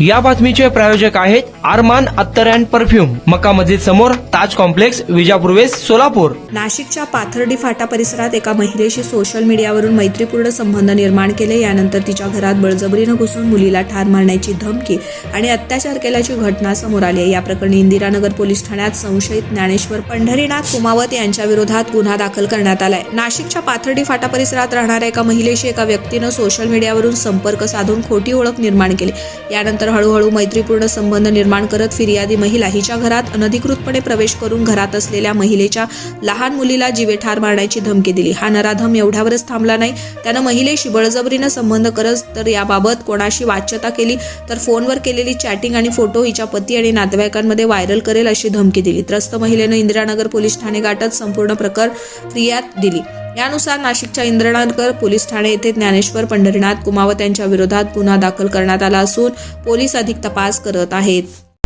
या बातमीचे प्रायोजक आहेत अरमान अत्तर अँड परफ्यूम, मक्का मस्जिद समोर, ताज कॉम्प्लेक्स, विजापूर वेस्ट, सोलापूर. नाशिकच्या पाथर्डी फाटा परिसरात एका महिलेशी सोशल मीडियावरून मैत्रीपूर्ण संबंध निर्माण केले. यानंतर तिच्या घरात बळजबरीनं घुसून मुलीला ठार मारण्याची धमकी आणि अत्याचार केल्याची घटना समोर आली आहे. या प्रकरणी इंदिरानगर पोलीस ठाण्यात संशयित ज्ञानेश्वर पंढरीनाथ कुमावत यांच्या विरोधात गुन्हा दाखल करण्यात आलाय. नाशिकच्या पाथर्डी फाटा परिसरात राहणाऱ्या एका महिलेशी एका व्यक्तीनं सोशल मीडियावरून संपर्क साधून खोटी ओळख निर्माण केली. यानंतर हळूहळू मैत्रीपूर्ण संबंध निर्माण करत फिर्यादी महिला हिच्या घरात अनधिकृतपणे प्रवेश करून घरात असलेल्या महिलेच्या लहान मुलीला जीवे ठार मारण्याची धमकी दिली. हा नराधम एवढ्यावरच थांबला नाही, त्यानं महिलेशी बळजबरीनं संबंध करत तर याबाबत कोणाशी वाच्यता केली तर फोनवर केलेली चॅटिंग आणि फोटो हिच्या पती आणि नातेवाईकांमध्ये व्हायरल करेल अशी धमकी दिली. त्रस्त महिलेनं इंदिरानगर पोलीस ठाणे गाठत संपूर्ण प्रकरण फिर्याद दिली. यानुसार नाशिकच्या इंदिरानगर पोलीस ठाणे येथे ज्ञानेश्वर पंढरीनाथ कुमावत यांच्या विरोधात गुन्हा दाखल करण्यात आला असून पोलीस अधिक तपास करत आहेत.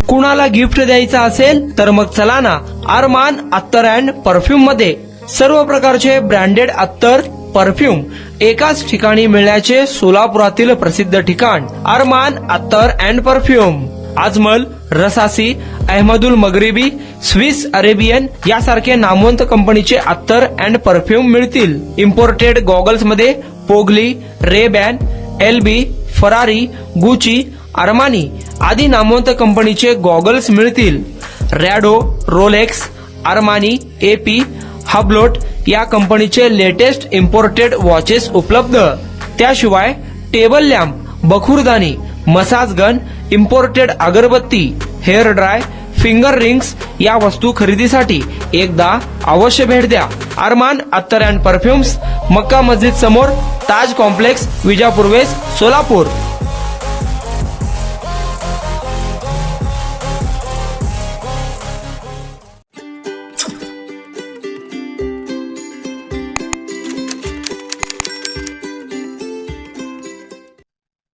कुणाला गिफ्ट द्यायचं असेल तर मग चला ना अरमान अत्तर अँड परफ्यूम मध्ये. सर्व प्रकारचे ब्रँडेड अत्तर परफ्यूम एकाच ठिकाणी मिळण्याचे सोलापुरातील प्रसिद्ध ठिकाण Armaan attar and perfume. Ajmal, Rasasi, Ahmed al Maghribi, Swiss Arabian यासारखे नामवंत कंपनीचे अत्तर अँड परफ्यूम मिळतील. इम्पोर्टेड गॉगल्स मध्ये पोगली, Ray Ban, LB, Ferrari, Gucci, Armani आदी नामवंत कंपनीचे गॉगल्स मिळतील. Rado, Rolex, Armani, AP, Hublot या कंपनीचे लेटेस्ट इम्पोर्टेड वॉचेस उपलब्ध. त्याशिवाय टेबल लॅम्प, बखुरदानी, मसाज गन, इम्पोर्टेड अगरबत्ती, हेअर ड्राय, फिंगर रिंग्स या वस्तू खरेदीसाठी एकदा अवश्य भेट द्या. अरमान अत्तर अँड परफ्यूम्स, मक्का मस्जिद समोर, ताज कॉम्प्लेक्स, विजापूर वेस्ट, सोलापूर.